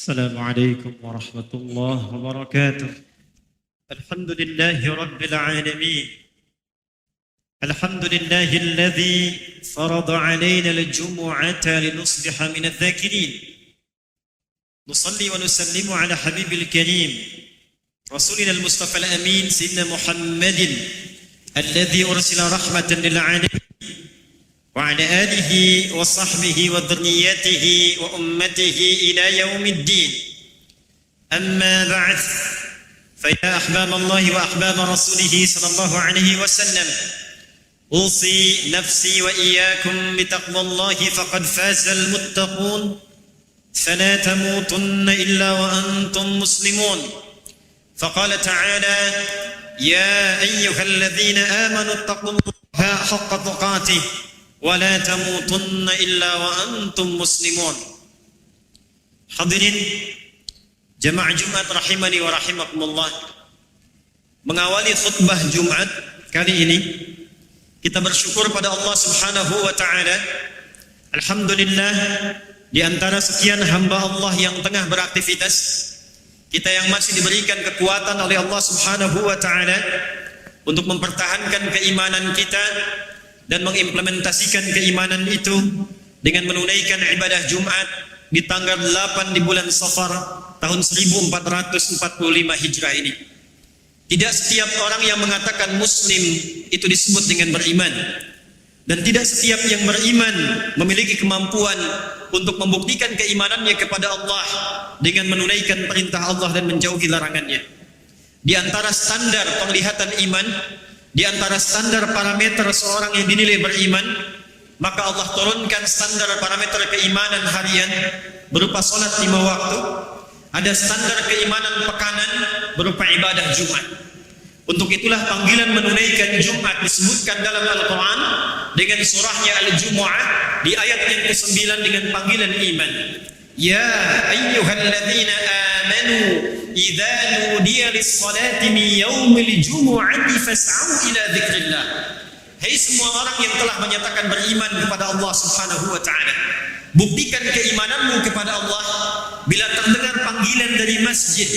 السلام عليكم ورحمة الله وبركاته. الحمد لله رب العالمين. الحمد لله الذي فرض علينا الجمعة لنصبح من الذاكرين. نصلي ونسلم على حبيب الكريم رسولنا المصطفى الأمين سيدنا محمد الذي أرسل رحمة للعالمين وعلى آله وصحبه وذريته وأمته إلى يوم الدين. أما بعد، فيا أحباب الله وأحباب رسوله صلى الله عليه وسلم، أوصي نفسي وإياكم بتقوى الله فقد فاز المتقون، فلا تموتن إلا وأنتم مسلمون. فقال تعالى: يا أيها الذين آمنوا اتقوا الله حق تقاته ولا تموتن إلا وأنتم مسلمون. Hadirin jamaah Jumat rahimani wa rahimakumullah. Mengawali khutbah Jumat kali ini, kita bersyukur pada Allah Subhanahu wa taala. Alhamdulillah, di antara sekian hamba Allah yang tengah beraktivitas, kita yang masih diberikan kekuatan oleh Allah Subhanahu wa taala untuk mempertahankan keimanan kita dan mengimplementasikan keimanan itu dengan menunaikan ibadah Jumat di tanggal 8 di bulan Safar tahun 1445 Hijrah ini. Tidak setiap orang yang mengatakan Muslim itu disebut dengan beriman, dan tidak setiap yang beriman memiliki kemampuan untuk membuktikan keimanannya kepada Allah dengan menunaikan perintah Allah dan menjauhi larangannya. Di antara standar penglihatan iman, di antara standar parameter seorang yang dinilai beriman, maka Allah turunkan standar parameter keimanan harian berupa salat 5 waktu. Ada standar keimanan pekanan berupa ibadah Jumat. Untuk itulah panggilan menunaikan Jumat disebutkan dalam Al-Quran dengan surahnya Al-Jumu'ah di ayat yang ke-9 dengan panggilan iman. Ya ayyuhalladzina amanu idza nudiya lis-salati min yaumil jumu'ati fas'au ila dzikrillah. Hai semua orang yang telah menyatakan beriman kepada Allah Subhanahu wa taala, buktikan keimananmu kepada Allah bila terdengar panggilan dari masjid,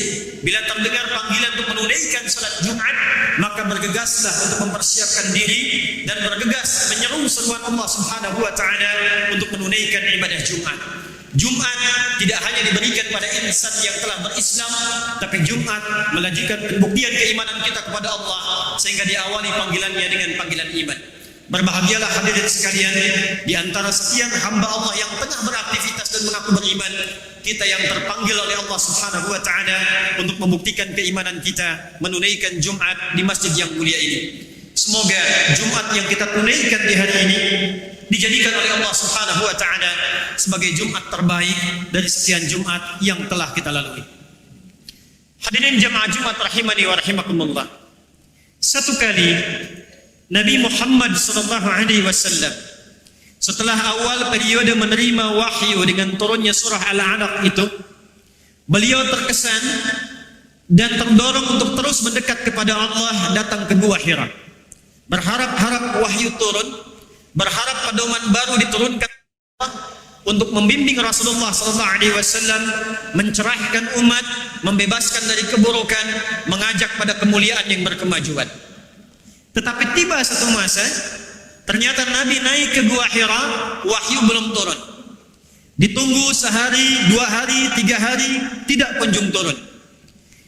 bila terdengar panggilan untuk menunaikan salat Jumat, maka bergegaslah untuk mempersiapkan diri dan bergegas menyeru seruan Allah Subhanahu wa taala untuk menunaikan ibadah Jumat. Jumat tidak hanya diberikan pada insan yang telah berislam, tapi Jumat melahirkan pembuktian keimanan kita kepada Allah sehingga diawali panggilannya dengan panggilan iman. Berbahagialah hadirin sekalian, di antara sekian hamba Allah yang tengah beraktivitas dan mengaku beriman, kita yang terpanggil oleh Allah Subhanahu wa taala untuk membuktikan keimanan kita menunaikan Jumat di masjid yang mulia ini. Semoga Jumat yang kita tunaikan di hari ini dijadikan oleh Allah Subhanahu wa taala sebagai Jumat terbaik dari sekian Jumat yang telah kita lalui. Hadirin jamaah Jumat rahimani wa rahimakumullah. Satu kali Nabi Muhammad sallallahu alaihi wasallam setelah awal periode menerima wahyu dengan turunnya surah Al-Alaq itu, beliau terkesan dan terdorong untuk terus mendekat kepada Allah, datang ke Gua Hira. Berharap-harap wahyu turun, berharap pedoman baru diturunkan untuk membimbing Rasulullah SAW, mencerahkan umat, membebaskan dari keburukan, mengajak pada kemuliaan yang berkemajuan. Tetapi tiba satu masa, ternyata Nabi naik ke Gua Hira, wahyu belum turun. Ditunggu sehari, 2 hari, 3 hari, tidak kunjung turun.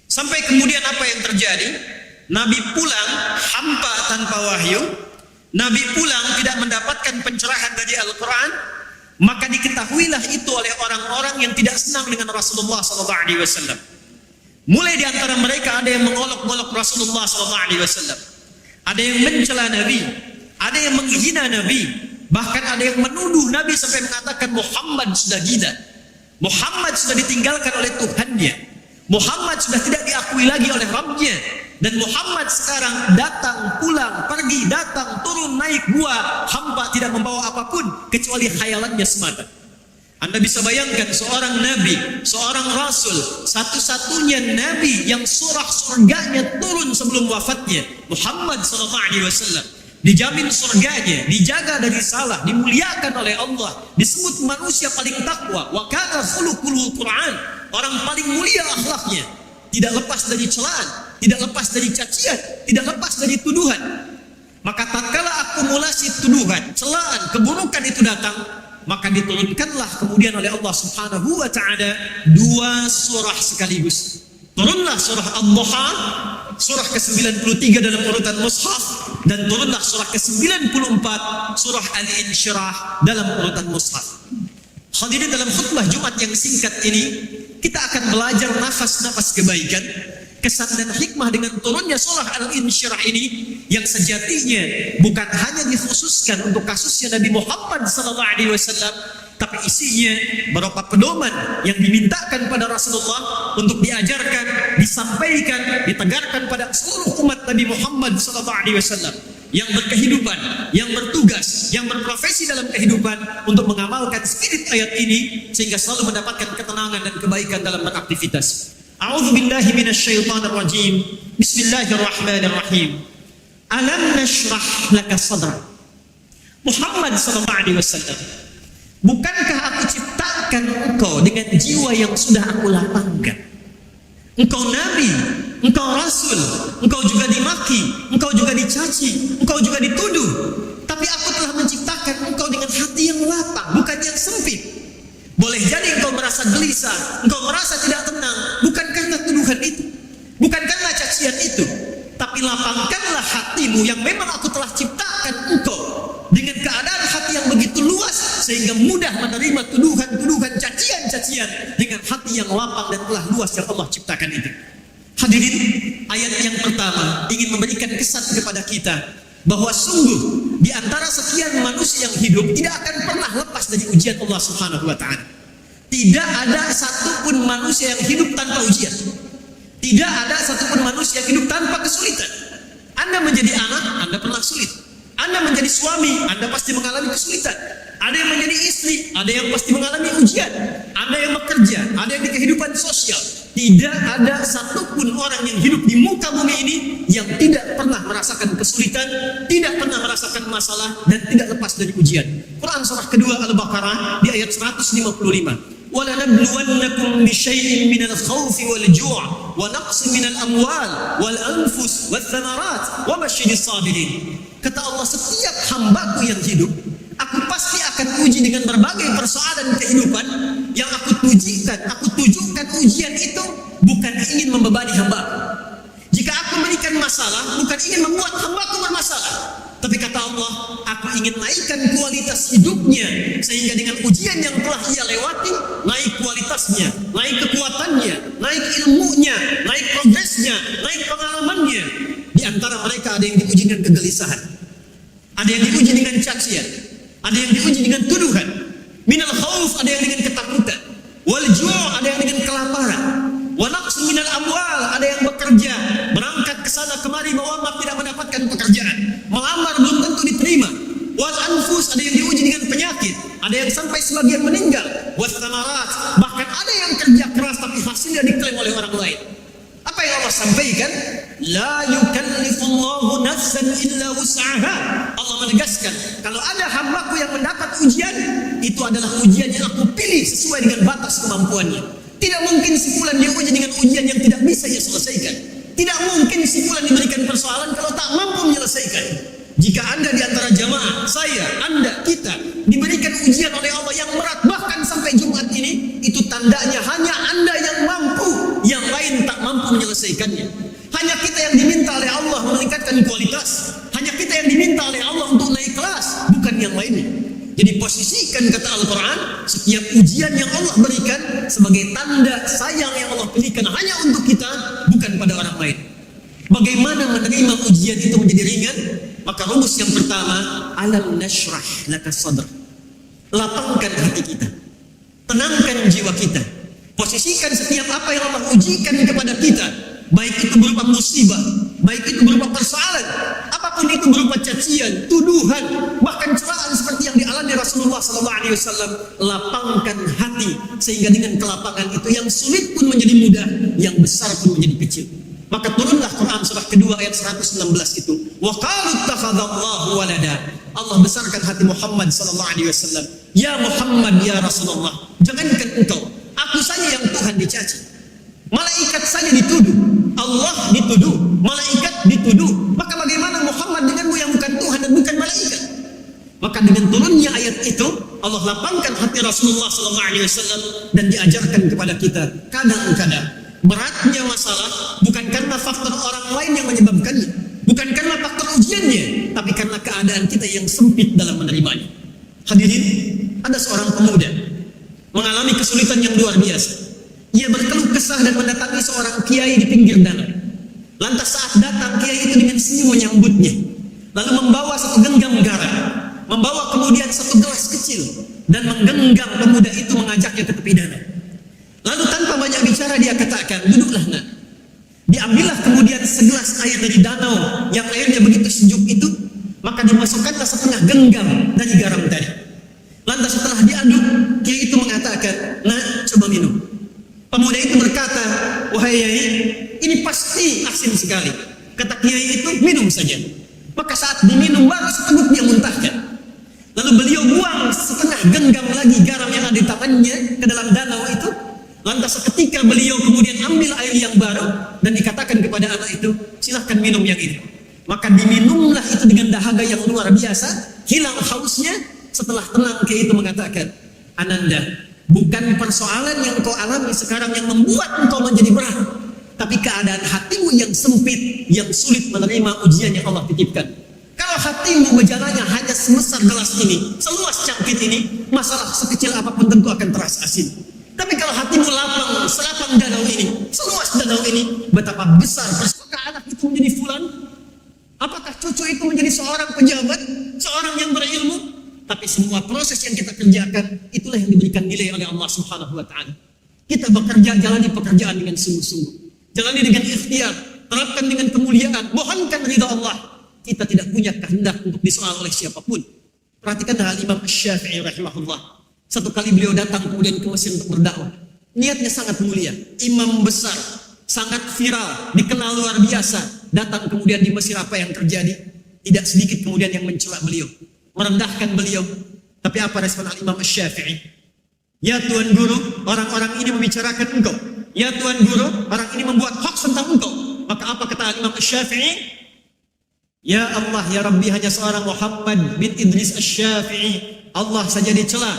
Sampai kemudian apa yang terjadi? Nabi pulang hampa tanpa wahyu. Nabi pulang tidak mendapatkan pencerahan dari Al-Quran. Maka diketahuilah itu oleh orang-orang yang tidak senang dengan Rasulullah SAW. Mulai di antara mereka ada yang mengolok-olok Rasulullah SAW, ada yang mencela Nabi, ada yang menghina Nabi, bahkan ada yang menuduh Nabi sampai mengatakan Muhammad sudah gila, Muhammad sudah ditinggalkan oleh Tuhannya, Muhammad sudah tidak diakui lagi oleh Rabbnya, dan Muhammad sekarang datang, pulang, pergi, datang, turun, naik gua, hampa tidak membawa apapun kecuali khayalannya semata. Anda bisa bayangkan seorang nabi, seorang rasul, satu-satunya nabi yang surah surganya turun sebelum wafatnya, Muhammad SAW, dijamin surganya, dijaga dari salah, dimuliakan oleh Allah, disebut manusia paling takwa, wa kana khuluqul Quran, orang paling mulia akhlaknya, tidak lepas dari celaan, tidak lepas dari cacian, tidak lepas dari tuduhan. Maka tatkala akumulasi tuduhan, celaan, keburukan itu datang, maka diturunkanlah kemudian oleh Allah Subhanahu wa taala dua surah sekaligus. Turunlah surah Ad-Duha, surah ke-93 dalam urutan mushaf, dan turunlah surah ke-94, surah Al-Insyirah dalam urutan mushaf. Hadirin, dalam khutbah Jumat yang singkat ini, kita akan belajar nafas-nafas kebaikan, kesan dan hikmah dengan turunnya surah Al-Insyirah ini, yang sejatinya bukan hanya dikhususkan untuk kasusnya Nabi Muhammad SAW, tapi isinya berupa pedoman yang dimintakan pada Rasulullah untuk diajarkan, disampaikan, ditegarkan pada seluruh umat Nabi Muhammad SAW yang berkehidupan, yang bertugas, yang berprofesi dalam kehidupan untuk mengamalkan spirit ayat ini sehingga selalu mendapatkan ketenangan dan kebaikan dalam beraktivitas. A'udzu billahi minasyaitonir rajim. Bismillahirrahmanirrahim. Alam nashrah laka sadrak. Muhammad sallallahu alaihi wasallam, bukankah aku ciptakan engkau dengan jiwa yang sudah aku lapangkan? Engkau nabi, engkau rasul, engkau juga dimaki, engkau juga dicaci, engkau juga dituduh. Tapi aku telah menciptakan engkau dengan hati yang lapang, bukan yang sempit. Boleh jadi engkau merasa gelisah, engkau merasa tidak tenang, bukan karena tuduhan itu, bukan karena cacian itu, tapi lapangkanlah hatimu yang memang aku telah ciptakan engkau dengan keadaan hati yang begitu luas sehingga mudah menerima tuduhan-tuduhan, cacian-cacian dengan hati yang lapang dan telah luas yang Allah ciptakan itu. Hadirin, ayat yang pertama ingin memberikan kesan kepada kita bahwa sungguh di antara sekian manusia yang hidup tidak akan pernah lepas dari ujian Allah Subhanahu wa taala. Tidak ada satupun manusia yang hidup tanpa ujian. Tidak ada satupun manusia yang hidup tanpa kesulitan. Anda menjadi anak, Anda pernah sulit. Anda menjadi suami, Anda pasti mengalami kesulitan. Ada yang menjadi istri, ada yang pasti mengalami ujian. Ada yang bekerja, ada yang di kehidupan sosial. Tidak ada satupun orang yang hidup di muka bumi ini yang tidak pernah merasakan kesulitan, tidak pernah merasakan masalah, dan tidak lepas dari ujian. Quran surah kedua Al-Baqarah di ayat 155. وَلَنَبْلُوَنَّكُمْ بِشَيْءٍ مِنَ الْخَوْفِ وَالْجُوعِ وَنَقْصٍ مِنَ الْأَمْوَالِ وَالْأَنْفُسِ وَالثَّمَرَاتِ وَبَشِّرِ الصَّابِرِينَ. Kata Allah, setiap hambaku yang hidup, aku pasti akan uji dengan berbagai persoalan kehidupan yang aku tujukan ujian itu bukan ingin membebani hambaku. Jika aku memberikan masalah, bukan ingin membuat hambaku bermasalah, tapi kata Allah, aku ingin naikkan kualitas hidupnya sehingga dengan ujian yang telah ia lewati, naik kualitasnya, naik kekuatannya, naik ilmunya, naik progresnya, naik pengalamannya. Di antara mereka ada yang diuji dengan kegelisahan, ada yang diuji dengan cacian, ada yang diuji dengan tuduhan. Minal khauf, ada yang dengan ketakutan. Wal ju', ada yang dengan kelaparan. Wa naqs minal amwal, ada yang bekerja, berangkat ke sana kemari melamar tidak mendapatkan pekerjaan, melamar belum tentu diterima. Wal anfus, ada yang diuji dengan penyakit, ada yang sampai sebagian meninggal. Was thamarat, bahkan ada yang kerja keras tapi hasilnya diklaim oleh orang lain. Apa yang Allah sampaikan? La yukallifullahu nafsan illa wus'aha. Allah menegaskan, kalau ada hambaku yang mendapat ujian, itu adalah ujian yang aku pilih sesuai dengan batas kemampuannya. Tidak mungkin si fulan diuji dengan ujian yang tidak bisa ia selesaikan. Tidak mungkin si fulan diberikan persoalan kalau tak mampu menyelesaikan. Jika Anda di antara jamaah, saya, Anda, kita diberikan ujian oleh Allah yang berat bahkan sampai Jumat ini, itu tandanya hanya Anda yang mampu, yang lain tak mampu menyelesaikannya. Hanya kita yang diminta oleh Allah meningkatkan kualitas. Hanya kita yang diminta oleh Allah untuk naik kelas, bukan yang lainnya. Jadi posisikan, kata Al-Quran, setiap ujian yang Allah berikan sebagai tanda sayang yang Allah berikan hanya untuk kita, bukan pada orang lain. Bagaimana menerima ujian itu menjadi ringan? Maka rumus yang pertama, alam nashrah laka sadrak. Lapangkan hati kita, tenangkan jiwa kita. Posisikan setiap apa yang Allah ujikan kepada kita, baik itu berupa musibah, baik itu berupa persoalan, apapun itu berupa cacian, tuduhan, bahkan celaan seperti yang dialami Rasulullah SAW. Lapangkan hati sehingga dengan kelapangan itu yang sulit pun menjadi mudah, yang besar pun menjadi kecil. Maka turunlah Quran surah kedua ayat 116 itu. Wa qalu ittakhadallahu walada. Allah besarkan hati Muhammad SAW. Ya Muhammad, ya Rasulullah, jangankan engkau, Aku saja yang Tuhan dicaci. Malaikat saja dituduh. Allah dituduh. Malaikat dituduh. Maka bagaimana Muhammad denganmu yang bukan Tuhan dan bukan malaikat? Maka dengan turunnya ayat itu, Allah lapangkan hati Rasulullah SAW dan diajarkan kepada kita. Kadang-kadang beratnya masalah bukan karena faktor orang lain yang menyebabkannya, bukan karena faktor ujiannya, tapi karena keadaan kita yang sempit dalam menerimanya. Hadirin, ada seorang pemuda mengalami kesulitan yang luar biasa. Ia berkeluh kesah dan mendatangi seorang kiai di pinggir danau. Lantas saat datang, kiai itu dengan senyum menyambutnya, lalu membawa satu genggam garam, membawa kemudian satu gelas kecil, dan menggenggam pemuda itu mengajaknya ke tepi danau. Lalu tanpa banyak bicara dia katakan, duduklah nak. Diambillah kemudian segelas air dari danau yang airnya begitu sejuk itu, maka dimasukkanlah setengah genggam dari garam tadi. Lantas setelah diaduk, kiai itu mengatakan, nak, coba minum. Pemuda itu berkata, wahai Yai, ini pasti asin sekali. Kata kiai itu, minum saja. Maka saat diminum baru seteguk dia muntahkan. Lalu beliau buang setengah genggam lagi garam yang ada di tangannya ke dalam danau itu. Lantas seketika beliau kemudian ambil air yang baru dan dikatakan kepada anak itu, silahkan minum yang ini. Maka diminumlah itu dengan dahaga yang luar biasa, hilang hausnya. Setelah tenang, kiai itu mengatakan, Ananda, bukan persoalan yang kau alami sekarang yang membuat engkau menjadi berat, tapi keadaan hatimu yang sempit, yang sulit menerima ujian yang Allah titipkan. Kalau hatimu berjalannya hanya sebesar gelas ini, seluas cangkir ini, masalah sekecil apapun tentu akan terasa asin. Tapi kalau hatimu lapang, selapang danau ini, seluas danau ini, betapa besar apakah anak itu menjadi fulan? Apakah cucu itu menjadi seorang pejabat, seorang yang berilmu? Tapi semua proses yang kita kerjakan, itulah yang diberikan nilai oleh Allah Subhanahu wa Ta'ala. Kita bekerja, jalani pekerjaan dengan sungguh-sungguh, jalani dengan ikhtiar, terapkan dengan kemuliaan, mohonkan ridha Allah. Kita tidak punya kehendak untuk disoal oleh siapapun. Perhatikan Imam Syafi'i rahimahullah. Satu kali beliau datang kemudian ke Mesir untuk berdakwah. Niatnya sangat mulia, imam besar, sangat viral, dikenal luar biasa. Datang kemudian di Mesir, apa yang terjadi? Tidak sedikit kemudian yang mencela beliau, merendahkan beliau. Tapi apa respon Imam Syafi'i? Ya Tuan Guru, orang-orang ini membicarakan engkau. Ya Tuan Guru, orang ini membuat hoax tentang engkau. Maka apa kata Imam Syafi'i? Ya Allah, ya Rabbi, hanya seorang Muhammad bin Idris Asy-Syafi'i. Allah saja dicela,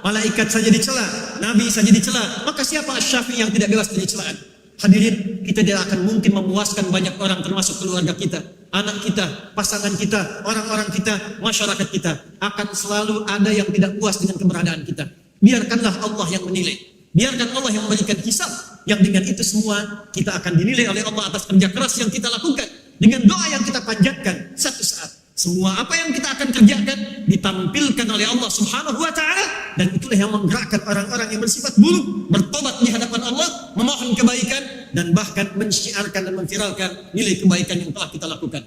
malaikat saja dicela, Nabi saja dicela. Maka siapa Asy-Syafi'i yang tidak bebas dari celaan? Hadirin, kita tidak akan mungkin memuaskan banyak orang, termasuk keluarga kita, anak kita, pasangan kita, orang-orang kita, masyarakat kita. Akan selalu ada yang tidak puas dengan keberadaan kita. Biarkanlah Allah yang menilai. Biarkan Allah yang memberikan hisab. Yang dengan itu semua kita akan dinilai oleh Allah atas kerja keras yang kita lakukan. Dengan doa yang kita panjatkan, satu saat semua apa yang kita akan kerjakan ditampilkan oleh Allah Subhanahu wa Ta'ala, dan itulah yang menggerakkan orang-orang yang bersifat buruk bertobat di hadapan Allah, memohon kebaikan, dan bahkan mensyiarkan dan memviralkan nilai kebaikan yang telah kita lakukan.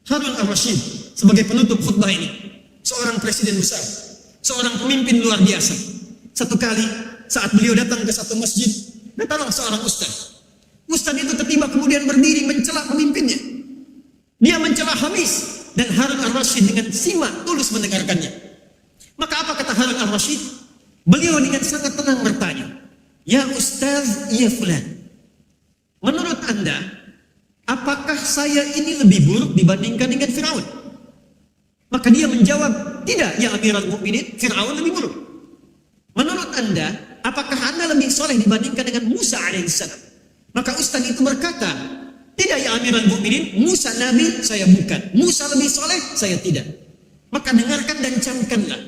Harun Ar-Rasyid sebagai penutup khutbah ini, seorang presiden besar, seorang pemimpin luar biasa. Satu kali saat beliau datang ke satu masjid, datanglah seorang ustaz. Ustaz itu tiba-tiba kemudian berdiri mencela pemimpinnya. Dia mencela Hamis, dan Harun Ar-Rasyid dengan simak tulus mendengarkannya. Maka apa kata Harun Ar-Rasyid? Beliau dengan sangat tenang bertanya, ya Ustaz, ya Fulan, menurut Anda, apakah saya ini lebih buruk dibandingkan dengan Fir'aun? Maka dia menjawab, tidak ya Amirul Mukminin, Fir'aun lebih buruk. Menurut Anda, apakah Anda lebih soleh dibandingkan dengan Musa alaihissalam? Maka Ustaz itu berkata, tidak ya Amirul Mukminin, Musa Nabi, saya bukan. Musa lebih soleh, saya tidak. Maka dengarkan dan camkanlah.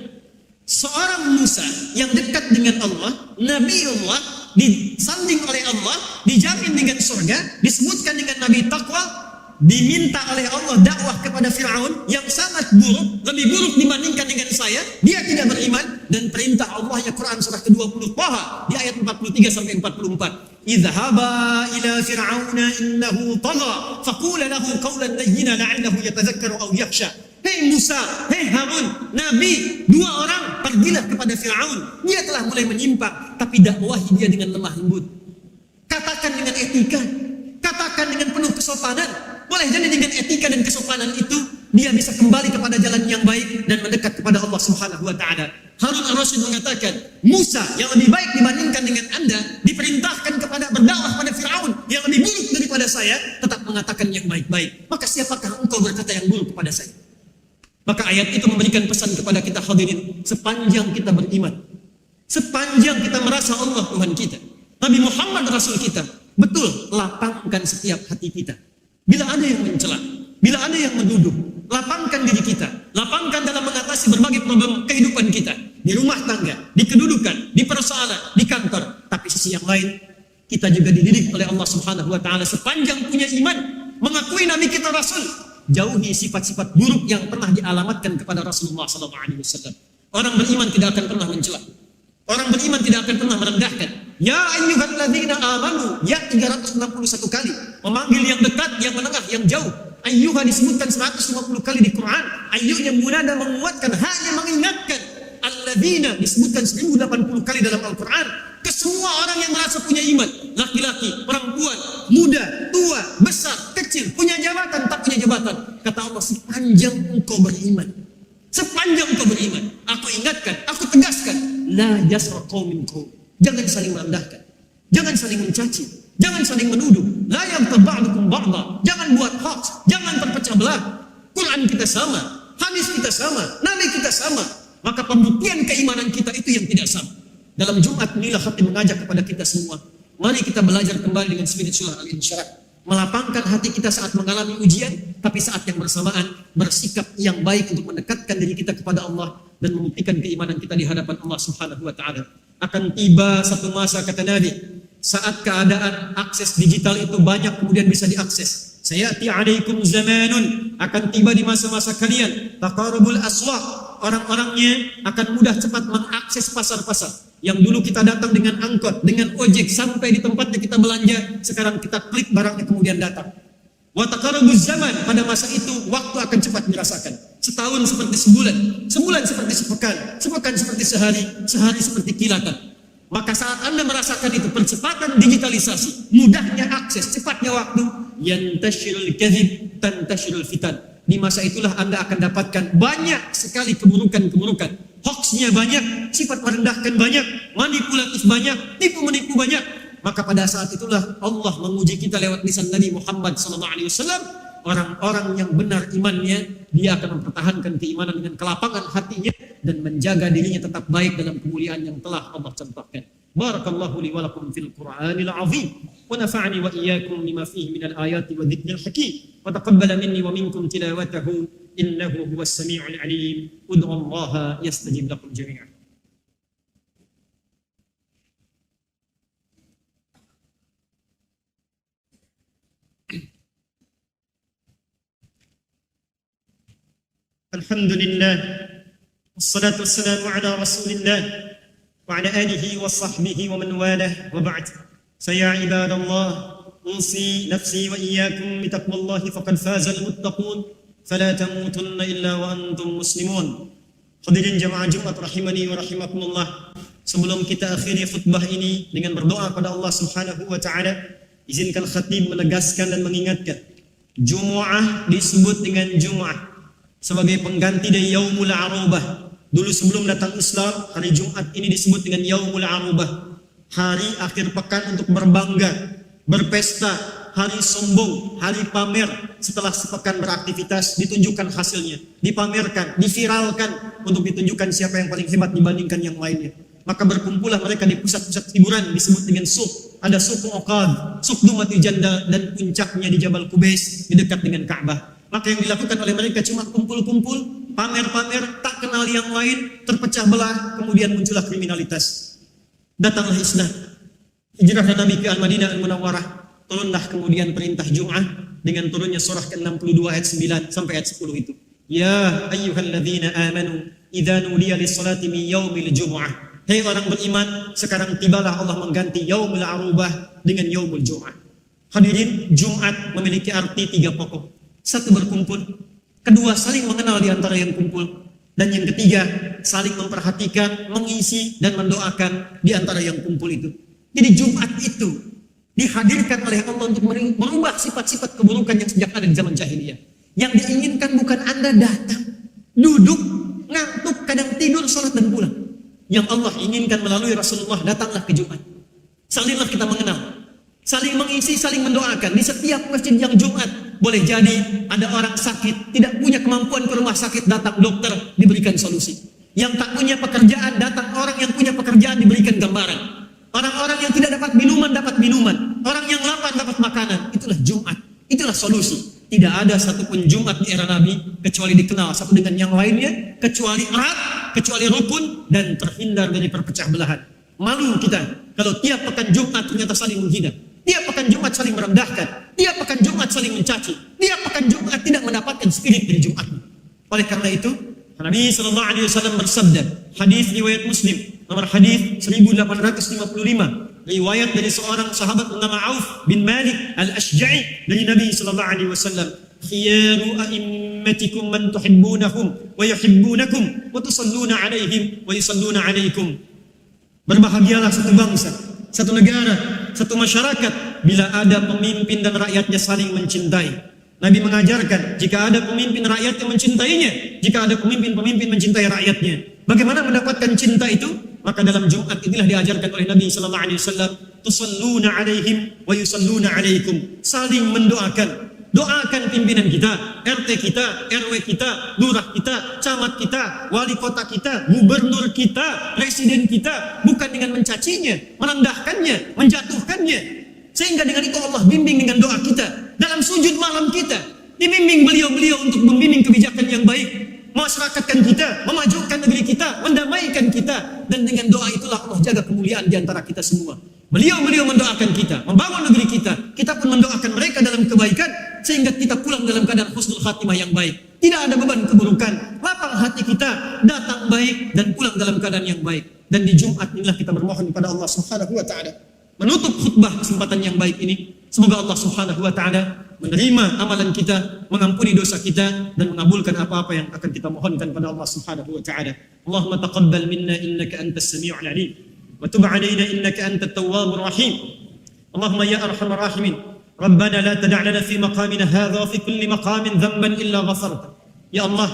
Seorang Musa yang dekat dengan Allah, Nabiullah, disanding oleh Allah, dijamin dengan surga, disebutkan dengan Nabi Taqwa, diminta oleh Allah dakwah kepada Fir'aun yang sangat buruk, lebih buruk dibandingkan dengan saya. Dia tidak beriman, dan perintah Allah ya Quran surah ke-20 Taha di ayat 43 sampai 44. Idhaba ila fir'auna innahu tagha faqula lahu qawlan layyina la'allahu yatadhakkaru aw yakhsha. Hei Musa, hei Harun, Nabi, dua orang pergilah kepada Fir'aun. Dia telah mulai menyimpang, tapi dakwahi dia dengan lemah lembut. Katakan dengan etika, katakan dengan penuh kesopanan. Boleh jadi dengan etika dan kesopanan itu dia bisa kembali kepada jalan yang baik dan mendekat kepada Allah Subhanahu wa taala. Harun ar-Rasyid mengatakan, Musa yang lebih baik dibandingkan dengan Anda diperintahkan kepada berdakwah pada Firaun yang lebih buruk daripada saya, tetap mengatakan yang baik-baik. Maka siapakah engkau berkata yang buruk kepada saya? Maka ayat itu memberikan pesan kepada kita hadirin, sepanjang kita beriman, sepanjang kita merasa Allah Tuhan kita, Nabi Muhammad Rasul kita, betul lapangkan setiap hati kita. Bila ada yang mencela, bila ada yang menuduh, lapangkan diri kita, lapangkan dalam mengatasi berbagai problem kehidupan kita, di rumah tangga, di kedudukan, di persoalan, di kantor. Tapi sisi yang lain, kita juga dididik oleh Allah Subhanahu wa taala sepanjang punya iman, mengakui Nabi kita Rasul, jauhi sifat-sifat buruk yang pernah dialamatkan kepada Rasulullah SAW. Orang beriman tidak akan pernah mencela. Orang beriman tidak akan pernah merendahkan. Ya ayyuhalladzina amanu, ya 361 kali. Memanggil yang dekat, yang menengah, yang jauh. Ayyuha disebutkan 150 kali di Quran. Ayyuhnya munada menguatkan, hanya mengingatkan. Alladzina disebutkan 1080 kali dalam Al-Quran. Ke semua orang yang merasa punya iman, laki-laki, perempuan, muda, tua, besar, kecil, punya jabatan, tak punya jabatan. Kata Allah, sepanjang engkau beriman, sepanjang engkau beriman, aku ingatkan, aku tegaskan, la yasra qaumin qaum. Jangan saling merendahkan, jangan saling mencaci, jangan saling menuduh. La yaghtab ba'dukum ba'dha. Jangan buat hoax, jangan terpecah belah. Quran kita sama, hadis kita sama, nabi kita sama. Maka pembuktian keimanan kita itu yang tidak sama. Dalam Jumat inilah hati mengajak kepada kita semua. Mari kita belajar kembali dengan spirit surah Al-Insyirah. Melapangkan hati kita saat mengalami ujian, tapi saat yang bersamaan bersikap yang baik untuk mendekatkan diri kita kepada Allah dan membuktikan keimanan kita di hadapan Allah Subhanahu wa taala. Akan tiba satu masa, kata Nabi, saat keadaan akses digital itu banyak kemudian bisa diakses. Sayati alaikum zamanun, akan tiba di masa-masa kalian, taqarubul aswaq, orang-orangnya akan mudah cepat mengakses pasar-pasar. Yang dulu kita datang dengan angkot, dengan ojek sampai di tempatnya kita belanja, sekarang kita klik barangnya kemudian datang. Wa taqarubuz zaman, pada masa itu waktu akan cepat dirasakan. Setahun seperti sebulan, sebulan seperti sepekan, sepekan seperti sehari, sehari seperti kilatan. Maka saat Anda merasakan itu, percepatan digitalisasi, mudahnya akses, cepatnya waktu, yantashirul kadhib tantashirul fitan. Di masa itulah Anda akan dapatkan banyak sekali keburukan-keburukan. Hoaxnya banyak, sifat merendahkan banyak, manipulatif banyak, tipu menipu banyak. Maka pada saat itulah Allah menguji kita lewat lisan Nabi Muhammad SAW. Orang-orang yang benar imannya, dia akan mempertahankan keimanan dengan kelapangan hatinya dan menjaga dirinya tetap baik dalam kemuliaan yang telah Allah contohkan. Barakallahu li wa lakum fil Qur'anil azim wa nafa'ani wa iyyakum lima fihi minal ayati wa dhikril hakim wa taqabbala minni wa minkum tilawatahu innahu huwas samiul alim. Ud'u Allah yastajib lakum jami'an. Alhamdulillah, wassalatu wassalamu ala rasulillah wa ala alihi wa sahbihi wa man walah, wa ba'd. Saya ibadallah, usi nafsi wa iyyakum bitaqwallahi faqad fazal muttaqun, fala tamutunna illa wa antum muslimun. Hadirin jamaah Jumat rahimani wa rahimakumullah. Sebelum kita akhiri khutbah ini dengan berdoa pada Allah Subhanahu wa taala, izinkan khatib menegaskan dan mengingatkan, Jumu'ah disebut dengan Jumu'ah sebagai pengganti dari Yaumul Arubah. Dulu sebelum datang Islam, hari Jumat ini disebut dengan Yaumul Arubah, hari akhir pekan untuk berbangga, berpesta, hari sombong, hari pamer. Setelah sepekan beraktivitas, ditunjukkan hasilnya, dipamerkan, diviralkan untuk ditunjukkan siapa yang paling hebat dibandingkan yang lainnya. Maka berkumpullah mereka di pusat-pusat hiburan disebut dengan suq. Ada suq Uqad, suq Dumatil Jandal, dan puncaknya di Jabal Qubais di dekat dengan Ka'bah. Maka yang dilakukan oleh mereka cuma kumpul-kumpul, pamer-pamer, tak kenal yang lain, terpecah belah, kemudian muncullah kriminalitas. Datanglah Islam, hijrah Nabi ke Al-Madinah Al-Munawwarah, turunlah kemudian perintah Jum'ah dengan turunnya surah ke-62 ayat 9 sampai ayat 10 itu. Ya ayyuhalladzina amanu idza nudiya lis-salati min yaumil jumu'ah. Hei orang beriman, sekarang tibalah Allah mengganti Yaumul Arubah dengan Yaumul Jum'ah. Hadirin, Jumat memiliki arti 3 pokok. Satu, berkumpul. Kedua, saling mengenal di antara yang kumpul. Dan yang ketiga, saling memperhatikan, mengisi, dan mendoakan di antara yang kumpul itu. Jadi Jumat itu dihadirkan oleh Allah untuk merubah sifat-sifat keburukan yang sejak ada di zaman jahiliyah. Yang diinginkan bukan Anda datang, duduk, ngantuk, terkadang tidur, salat dan pulang. Yang Allah inginkan melalui Rasulullah, datanglah ke Jumat. Salinglah kita mengenal, saling mengisi, saling mendoakan. Di setiap masjid yang Jumat, boleh jadi ada orang sakit, tidak punya kemampuan ke rumah sakit, datang dokter, diberikan solusi. Yang tak punya pekerjaan, datang orang yang punya pekerjaan, diberikan gambaran. Orang-orang yang tidak dapat minuman, dapat minuman. Orang yang lapar, dapat makanan. Itulah Jumat, itulah solusi. Tidak ada satupun Jumat di era Nabi kecuali dikenal satu dengan yang lainnya, kecuali erat, kecuali rukun, dan terhindar dari perpecah belahan. Malu kita kalau tiap pekan Jumat ternyata saling menghina, tiap pekan Jumat saling merendahkan, tiap pekan Jumat saling mencaci, tiap pekan Jumat tidak mendapatkan spirit dari Jumat. Oleh karena itu, Nabi sallallahu alaihi wasallam bersabda, hadis riwayat Muslim, nomor hadis 1855, riwayat dari seorang sahabat bernama Auf bin Malik Al-Ashja'i dari Nabi sallallahu alaihi wasallam, khiyaru a'immatikum man tuhibbunahum wa yuhibbunakum wa tusalluna alaihim wa yusalluna alaikum. Berbahagialah satu bangsa, satu negara, satu masyarakat bila ada pemimpin dan rakyatnya saling mencintai. Nabi mengajarkan, jika ada pemimpin rakyat yang mencintainya, jika ada pemimpin-pemimpin mencintai rakyatnya. Bagaimana mendapatkan cinta itu? Maka dalam Jumat inilah diajarkan oleh Nabi sallallahu alaihi wasallam, tusalluna alaihim wa yusalluna alaikum. Saling mendoakan. Doakan pimpinan kita, RT kita, RW kita, lurah kita, camat kita, wali kota kita, gubernur kita, presiden kita, bukan dengan mencacinya, merendahkannya, menjatuhkannya. Sehingga dengan itu Allah bimbing dengan doa kita. Dalam sujud malam kita, dibimbing beliau-beliau untuk membimbing kebijakan yang baik, memasyarakatkan kita, memajukan negeri kita, mendamaikan kita. Dan dengan doa itulah Allah jaga kemuliaan di antara kita semua. Beliau-beliau mendoakan kita, membangun negeri kita pun mendoakan mereka dalam kebaikan, sehingga kita pulang dalam keadaan husnul khatimah yang baik. Tidak ada beban keburukan, lapang hati kita, datang baik dan pulang dalam keadaan yang baik. Dan di Jumat inilah kita bermohon kepada Allah Subhanahu wa taala. Menutup khutbah kesempatan yang baik ini, semoga Allah Subhanahu wa taala menerima amalan kita, mengampuni dosa kita, dan mengabulkan apa-apa yang akan kita mohonkan pada Allah Subhanahu wa taala. Allahumma taqabbal minna innaka antas sami'ul alim wa tub 'alaina innaka antat tawwabur rahim. Allahumma ya arhamar rahimin, Rabbana la tada' lana fi maqamina hadha fi kulli maqamin dhanban illa ghafarta. Ya Allah,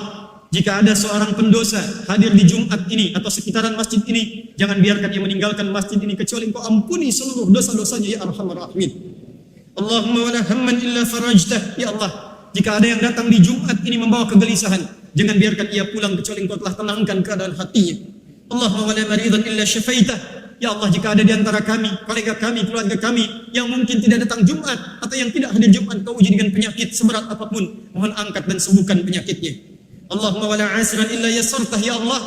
jika ada seorang pendosa hadir di Jumat ini atau sekitaran masjid ini, jangan biarkan dia meninggalkan masjid ini kecuali Engkau ampuni seluruh dosa-dosanya ya arhamar rahimin. Allahumma wala hamman illa farajtah. Ya Allah, jika ada yang datang di Jumat ini membawa kegelisahan, jangan biarkan ia pulang kecuali Engkau telah tenangkan keadaan hatinya. Allahumma wala maridan illa syafaitah. Ya Allah, jika ada di antara kami, kolega kami, keluarga kami yang mungkin tidak datang Jumat atau yang tidak hadir Jumat, Kau uji dengan penyakit seberat apapun, mohon angkat dan sembuhkan penyakitnya. Allahumma wala asiran illa yassartah. Ya Allah,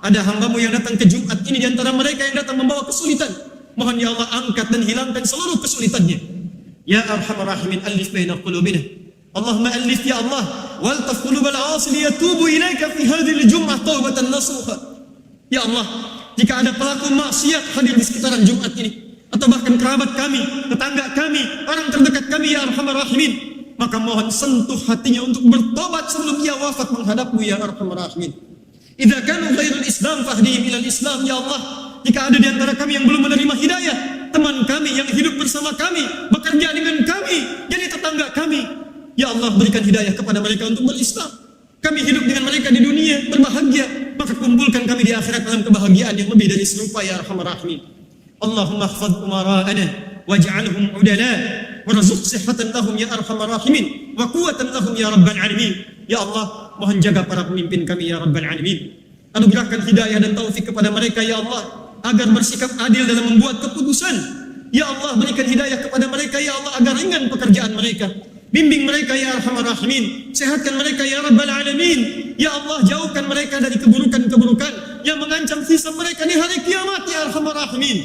ada hamba-Mu yang datang ke Jumat ini di antara mereka yang datang membawa kesulitan, mohon ya Allah angkat dan hilangkan seluruh kesulitannya. Ya arhamar rahimin, alif baina qulubina. Allahumma alif ya Allah, waltaf qulubal 'asi liyatubu ilaika fi hadhihi al-jum'ah taubatan nasuha. Ya Allah, jika ada pelaku maksiat hadir di sekitaran Jumat ini, atau bahkan kerabat kami, tetangga kami, orang terdekat kami ya arhamar rahimin, maka mohon sentuh hatinya untuk bertobat sebelum ia wafat menghadap-Mu ya arhamar rahimin. Idza kanu ghairul Islam fahdihim ilal Islam. Ya Allah, jika ada di antara kami yang belum menerima hidayah, teman kami yang hidup bersama kami, bekerja dengan kami, jadi tetangga kami, ya Allah berikan hidayah kepada mereka untuk berislam. Kami hidup dengan mereka di dunia berbahagia, maka kumpulkan kami di akhirat dalam kebahagiaan yang lebih dari serupa ya arhamar rahimin. Allahumma khfad umara'ana waj'alhum udala warzuq sihhatan lahum ya arhamar rahimin wa quwwatan lahum ya rabbal alamin. Ya Allah, mohon jaga para pemimpin kami ya rabbal alamin. Anugerahkan hidayah dan taufik kepada mereka ya Allah, agar bersikap adil dalam membuat keputusan. Ya Allah, berikan hidayah kepada mereka ya Allah, agar ringan pekerjaan mereka. Bimbing mereka ya arhamar rahimin, sehatkan mereka ya rabbal alamin. Ya Allah, jauhkan mereka dari keburukan-keburukan yang mengancam hisab mereka di hari kiamat ya arhamar rahimin.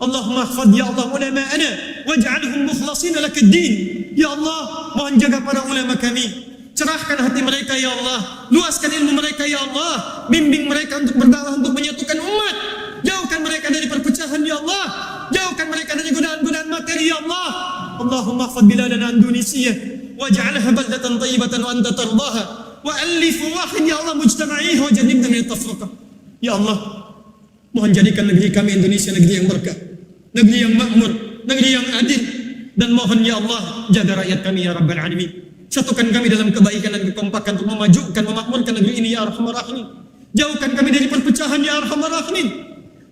Allahumma khfad ya Allah ulama'ana waj'alhum mukhlasin lakad-din. Ya Allah, mohon jaga para ulama kami, cerahkan hati mereka ya Allah, luaskan ilmu mereka ya Allah, bimbing mereka untuk berdakwah, untuk menyatukan umat. Jauhkan mereka dari perpecahan ya Allah, jauhkan mereka dari godaan-godaan materi ya Allah. Allahumma khfad biladana Indonesia waj'alha baldatan tayyibatan wa anta tardaha wa alif wahid ya Allah mujtama'iha wa jannibna min at-tafriqah. Ya Allah, mohon jadikan negeri kami Indonesia negeri yang berkah, negeri yang makmur, negeri yang adil, dan mohon ya Allah jaga rakyat kami ya rabbal alamin. Satukan kami dalam kebaikan dan kekompakan untuk memajukan, memakmurkan negeri ini ya arhamar rahimin. Jauhkan kami dari perpecahan ya Arhamar Rahimin.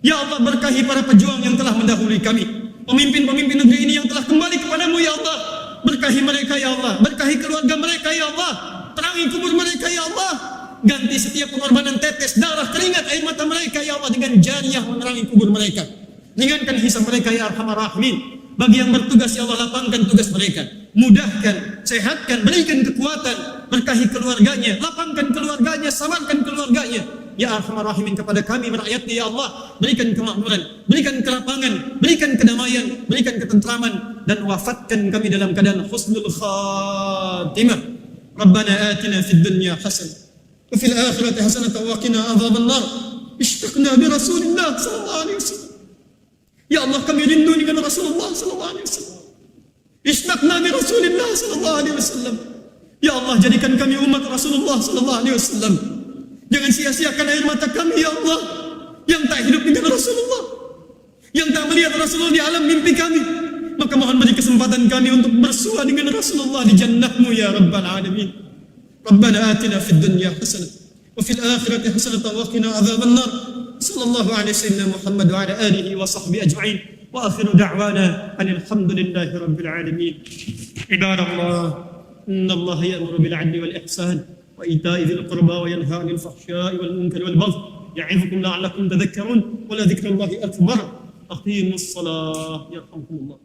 Ya Allah, berkahi para pejuang yang telah mendahului kami, pemimpin-pemimpin negeri ini yang telah kembali kepadamu ya Allah. Berkahi mereka ya Allah, berkahi keluarga mereka ya Allah, terangi kubur mereka ya Allah. Ganti setiap pengorbanan tetes darah, keringat, air mata mereka ya Allah dengan jariyah menerangi kubur mereka. Ringankan hisab mereka ya Arhamar Rahimin. Bagi yang bertugas ya Allah, lapangkan tugas mereka, mudahkan, sehatkan, berikan kekuatan, berkahi keluarganya, lapangkan keluarganya, sabarkan keluarganya ya Arhamar Rahimin. Kepada kami rakyatnya ya Allah, berikan kemakmuran, berikan kelapangan, berikan kedamaian, berikan ketentraman, dan wafatkan kami dalam keadaan husnul khatimah. Rabbana atina fid dunya hasanah wa fil akhirati hasanah wa qina adzaban nar. Ishtaqna bi Rasulillah sallallahu alaihi wasallam. Ya Allah, kami rindu dengan Rasulullah sallallahu alaihi wasallam. Ishtaqna bi Rasulillah sallallahu alaihi wasallam. Ya Allah, jadikan kami umat Rasulullah sallallahu alaihi wasallam. Jangan sia-siakan air mata kami ya Allah yang tak hidup dengan Rasulullah, yang tak melihat Rasulullah di alam mimpi kami. Maka mohon beri kesempatan kami untuk bersua dengan Rasulullah di jannah-Mu ya Rabbal Alamin. Rabbana atina fid dunya hasanah wa fil akhirati hasanah wa qina adzaban nar. Sallallahu alaihi wasallam Muhammad wa ala alihi wa sahbihi ajma'in. Wa akhiru da'wana alhamdulillahi rabbil alamin. Ibadallah, innallaha ya'muru bil 'adli wal ihsan wa ita'i dzil qurba wa yanha 'anil fahsya'i wal munkari wal baghi ya'izukum la'allakum tadhakkarun. Wa la dzikrullahi akbar. Aqimus shalah yarhamkumullah.